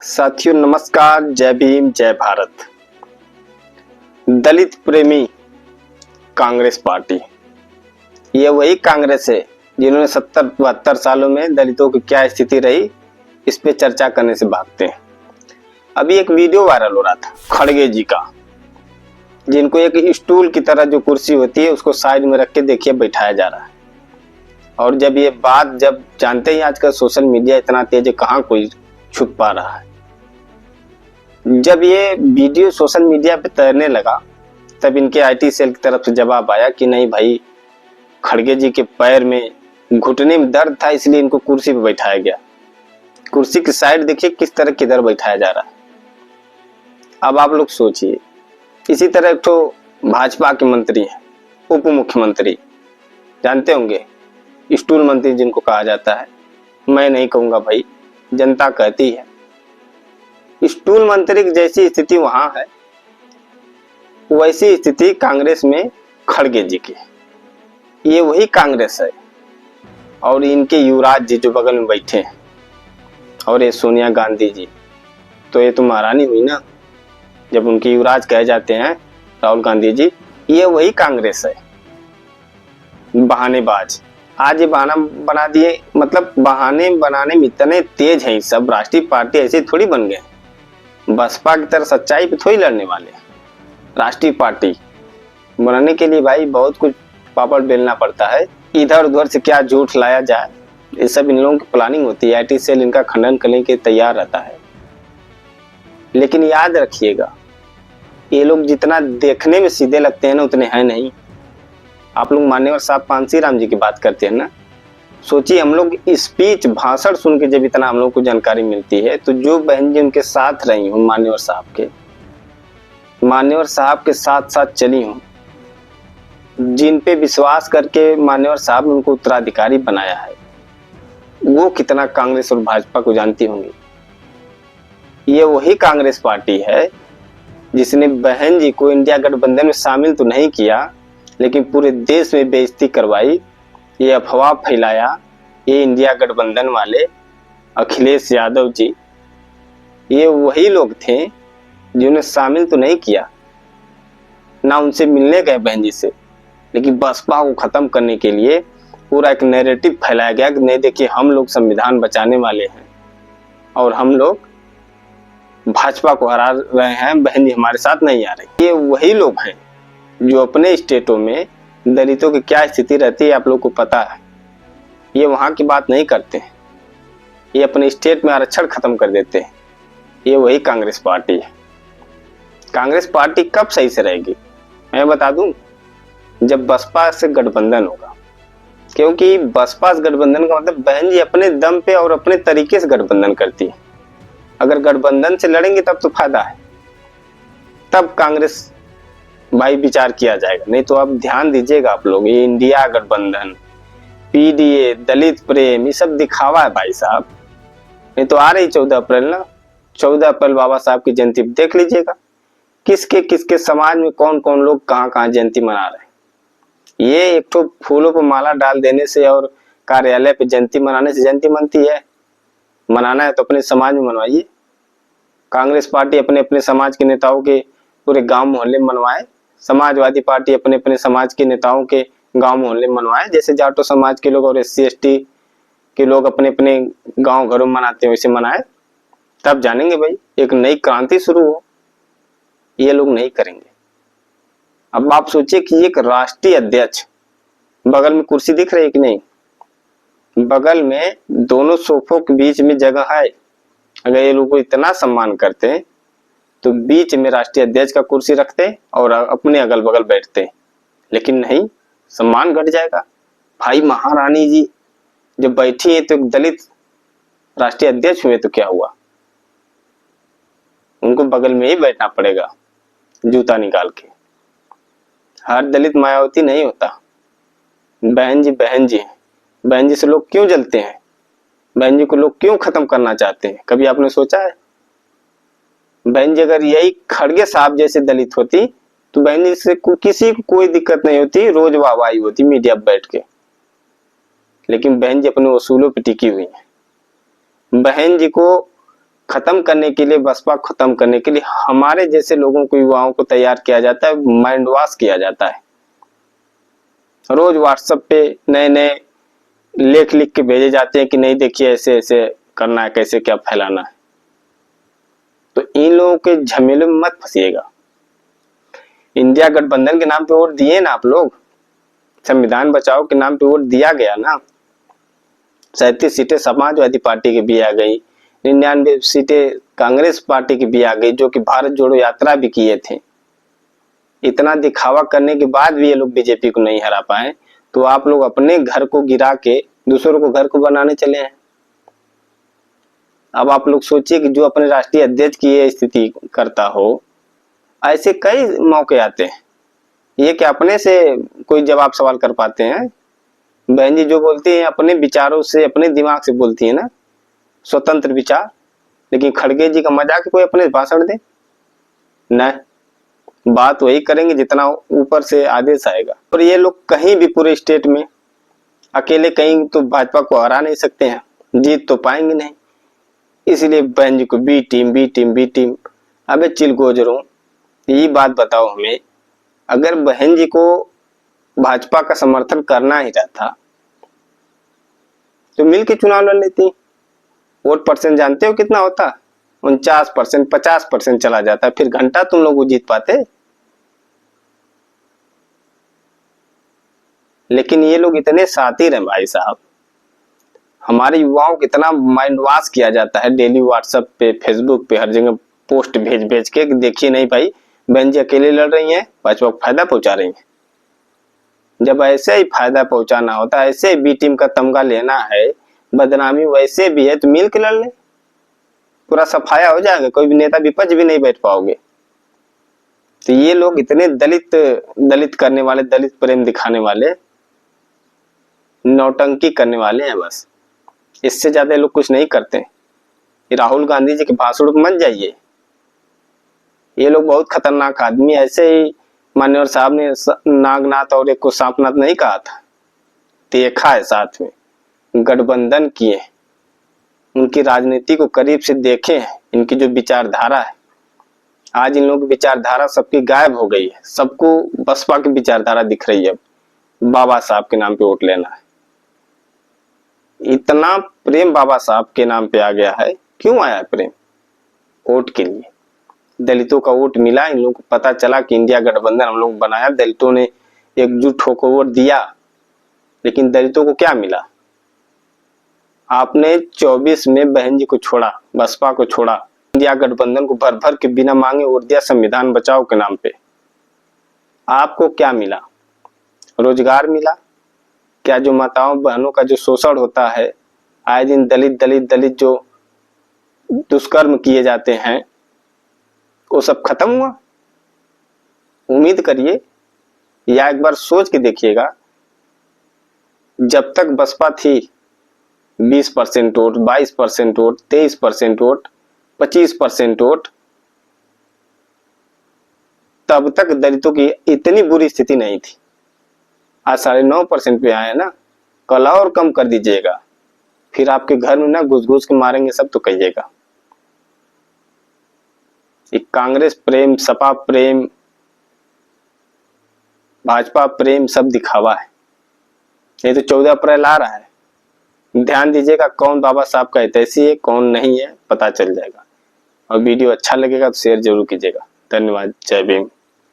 साथियों नमस्कार, जय भीम जय भारत। दलित प्रेमी कांग्रेस पार्टी, ये वही कांग्रेस है जिन्होंने 70-72 सालों में दलितों की क्या स्थिति रही इस पे चर्चा करने से भागते हैं। अभी एक वीडियो वायरल हो रहा था खड़गे जी का, जिनको एक स्टूल की तरह जो कुर्सी होती है उसको साइड में रख के देखिए बैठाया जा रहा है। और जब ये बात जब जानते ही आजकल सोशल मीडिया इतना तेज है, कहाँ कोई छुप पा रहा है। जब ये वीडियो सोशल मीडिया पे तैरने लगा तब इनके आईटी सेल की तरफ से जवाब आया कि नहीं भाई, खड़गे जी के पैर में घुटने में दर्द था इसलिए इनको कुर्सी पे बैठाया गया। कुर्सी की साइड देखिए किस तरह किधर बैठाया जा रहा है। अब आप लोग सोचिए, इसी तरह एक तो भाजपा के मंत्री हैं, उप मुख्यमंत्री, जानते होंगे स्टूल मंत्री जिनको कहा जाता है। मैं नहीं कहूंगा भाई, जनता कहती है। स्टूल मंत्री की जैसी स्थिति वहां है वैसी स्थिति कांग्रेस में खड़गे जी की। ये वही कांग्रेस है। और इनके युवराज जी जो बगल में बैठे हैं, और ये सोनिया गांधी जी, तो ये तो महारानी हुई ना जब उनके युवराज कहे जाते हैं राहुल गांधी जी। ये वही कांग्रेस है, बहानेबाज। आज ये बहाना बना दिए, मतलब बहाने बनाने में इतने तेज हैं सब। राष्ट्रीय पार्टी ऐसे थोड़ी बन गए, बसपा की तरह सच्चाई पे थोड़ी लड़ने वाले। राष्ट्रीय पार्टी बनाने के लिए भाई बहुत कुछ पापड़ बेलना पड़ता है, इधर उधर से क्या झूठ लाया जाए, ये सब इन लोगों की प्लानिंग होती है। आईटी सेल इनका खंडन करने के तैयार रहता है। लेकिन याद रखिएगा, ये लोग जितना देखने में सीधे लगते हैं ना उतने हैं नहीं। आप लोग मान्यवर साहब पानसी राम जी की बात करते हैं ना, सोचिए हम लोग स्पीच भाषण सुन के जब इतना हम लोग को जानकारी मिलती है, तो जो बहन जी उनके साथ रही हूँ, मान्यवर साहब के साथ साथ चली हूँ, जिन पे विश्वास करके मान्यवर साहब ने उनको उत्तराधिकारी बनाया है, वो कितना कांग्रेस और भाजपा को जानती होंगी। ये वही कांग्रेस पार्टी है जिसने बहन जी को इंडिया गठबंधन में शामिल तो नहीं किया, लेकिन पूरे देश में बेइज्जती करवाई, ये अफवाह फैलाया। ये इंडिया गठबंधन वाले अखिलेश यादव जी, ये वही लोग थे जिन्होंने शामिल तो नहीं किया, ना उनसे मिलने गए बहन जी से, लेकिन बसपा को खत्म करने के लिए पूरा एक नैरेटिव फैलाया गया कि नहीं देखिए हम लोग संविधान बचाने वाले हैं और हम लोग भाजपा को हरा रहे हैं, बहन जी हमारे साथ नहीं आ रही। ये वही लोग हैं जो अपने स्टेटों में दलितों की क्या स्थिति रहती है आप लोग को पता है। ये वहां की बात नहीं करते हैं, ये अपने स्टेट में आरक्षण खत्म कर देते हैं। ये वही कांग्रेस पार्टी है। कांग्रेस पार्टी कब सही से रहेगी मैं बता दूं, जब बसपा से गठबंधन होगा। क्योंकि बसपा से गठबंधन का मतलब बहन जी अपने दम पे और अपने तरीके से गठबंधन करती है। अगर गठबंधन से लड़ेंगे तब तो फायदा है, तब कांग्रेस भाई विचार किया जाएगा। नहीं तो आप ध्यान दीजिएगा आप लोग, ये इंडिया गठबंधन, पीडीए, दलित प्रेम, ये सब दिखावा है भाई साहब। नहीं तो आ रही 14 अप्रैल ना, 14 अप्रैल बाबा साहब की जयंती देख लीजिएगा, किसके किसके समाज में कौन कौन लोग कहाँ कहाँ जयंती मना रहे हैं। ये एक तो फूलों पर माला डाल देने से और कार्यालय पे जयंती मनाने से जयंती मनती है? मनाना है तो अपने समाज में मनवाइए। कांग्रेस पार्टी अपने अपने समाज के नेताओं के पूरे गांव मोहल्ले में मनवाए, समाजवादी पार्टी अपने अपने समाज के नेताओं के गांव मोहल्ले में मनवाए। जैसे जाटो समाज के लोग और SC ST के लोग अपने अपने गांव घरों में मनाते हैं वैसे मनाए, तब जानेंगे भाई एक नई क्रांति शुरू हो। ये लोग नहीं करेंगे। अब आप सोचिए कि एक राष्ट्रीय अध्यक्ष, बगल में कुर्सी दिख रही है कि नहीं, बगल में दोनों सोफों के बीच में जगह है। अगर ये लोग को इतना सम्मान करते तो बीच में राष्ट्रीय अध्यक्ष का कुर्सी रखते और अपने अगल बगल बैठते, लेकिन नहीं, सम्मान घट जाएगा। भाई महारानी जी जब बैठी है तो एक दलित राष्ट्रीय अध्यक्ष हुए तो क्या हुआ, उनको बगल में ही बैठना पड़ेगा जूता निकाल के। हर दलित मायावती नहीं होता। बहन जी है। बहन जी से लोग क्यों जलते हैं, बहन जी को लोग क्यों खत्म करना चाहते हैं, कभी आपने सोचा है? बहन जी अगर यही खड़गे साहब जैसे दलित होती तो बहन जी से किसी को कोई दिक्कत नहीं होती, रोज वाहवाही होती मीडिया पर बैठ के। लेकिन बहन जी अपने उसूलों पर टिकी हुई है। बहन जी को खत्म करने के लिए, बसपा खत्म करने के लिए हमारे जैसे लोगों को, युवाओं को तैयार किया जाता है, माइंड वॉश किया जाता है। रोज व्हाट्सएप पे नए नए लेख लिख के भेजे जाते हैं कि नहीं देखिए ऐसे ऐसे करना है, कैसे क्या फैलाना है। तो इन लोगों के झमेले में मत फंसिएगा। इंडिया गठबंधन के नाम पे वोट दिए ना आप लोग, संविधान बचाओ के नाम पे वोट दिया गया ना। 37 सीटें समाजवादी पार्टी की भी आ गई, 99 सीटें कांग्रेस पार्टी की भी आ गई, जो कि भारत जोड़ो यात्रा भी किए थे। इतना दिखावा करने के बाद भी ये लोग बीजेपी को नहीं हरा पाए, तो आप लोग अपने घर को गिरा के दूसरों को घर को बनाने चले हैं। अब आप लोग सोचिए कि जो अपने राष्ट्रीय अध्यक्ष की ये स्थिति करता हो, ऐसे कई मौके आते हैं, ये क्या अपने से कोई जवाब सवाल कर पाते हैं? बहन जी जो बोलती हैं अपने विचारों से, अपने दिमाग से बोलती है ना, स्वतंत्र विचार। लेकिन खड़गे जी का मजाक कोई अपने भाषण दे न, बात वही करेंगे जितना ऊपर से आदेश आएगा। और ये लोग कहीं भी पूरे स्टेट में अकेले कहीं तो भाजपा को हरा नहीं सकते हैं, जीत तो पाएंगे नहीं। इसलिए बहन जी को B team B team B team. अबे चिल गोजरों, ये बात बताओ हमें, अगर बहन जी को भाजपा का समर्थन करना ही रहता तो मिल के चुनाव लड़ लेती। वोट परसेंट जानते हो कितना होता? 49%, 50% चला जाता, फिर घंटा तुम लोग को जीत पाते। लेकिन ये लोग इतने शातिर हैं भाई साहब, हमारे युवाओं को इतना माइंड वॉश किया जाता है डेली व्हाट्सएप पे, फेसबुक पे, हर जगह पोस्ट भेज भेज के देखिए नहीं भाई बहन जी अकेले लड़ रही हैं, भाजपा को फायदा पहुंचा रही हैं। जब ऐसे ही फायदा पहुंचाना होता है, ऐसे बी टीम का तमगा लेना है, बदनामी वैसे भी है तो मिल के लड़ ले, पूरा सफाया हो जाएगा, कोई भी नेता विपक्ष भी नहीं बैठ पाओगे। तो ये लोग इतने दलित दलित करने वाले, दलित प्रेम दिखाने वाले, नौटंकी करने वाले हैं बस, इससे ज्यादा लोग कुछ नहीं करते। राहुल गांधी जी के भाषण पर मत जाइए, ये लोग बहुत खतरनाक आदमी। ऐसे ही मान्यवर साहब ने नागनाथ और एक को सांपनाथ नहीं कहा था, देखा है, साथ में गठबंधन किए, उनकी राजनीति को करीब से देखे हैं, इनकी जो विचारधारा है। आज इन लोगों की विचारधारा सबकी गायब हो गई है, सबको बसपा की विचारधारा दिख रही है। बाबा साहब के नाम पे वोट लेना है, इतना प्रेम बाबा साहब के नाम पे आ गया है। क्यों आया है प्रेम? वोट के लिए। दलितों का वोट मिला, इन लोगों को पता चला कि इंडिया गठबंधन हम लोग बनाया, दलितों ने एकजुट होकर वोट दिया। लेकिन दलितों को क्या मिला? आपने 24 में बहन जी को छोड़ा, बसपा को छोड़ा, इंडिया गठबंधन को भर भर के बिना मांगे वोट दिया संविधान बचाओ के नाम पे। आपको क्या मिला? रोजगार मिला क्या? जो माताओं बहनों का जो शोषण होता है, आए दिन दलित दलित दलित जो दुष्कर्म किए जाते हैं, वो सब खत्म हुआ? उम्मीद करिए, या एक बार सोच के देखिएगा, जब तक बसपा थी 20% वोट, 22% वोट, 23% वोट, 25% वोट, तब तक दलितों की इतनी बुरी स्थिति नहीं थी। आज 9.5% पे आए ना, कल और कम कर दीजिएगा, फिर आपके घर में ना घुस घुस के मारेंगे सब, तो कहिएगा। कांग्रेस प्रेम, सपा प्रेम, भाजपा प्रेम सब दिखावा है। ये तो 14 अप्रैल आ रहा है, ध्यान दीजिएगा कौन बाबा साहब का हितैषी है, कौन नहीं है, पता चल जाएगा। और वीडियो अच्छा लगेगा तो शेयर जरूर कीजिएगा। धन्यवाद। जय भीम।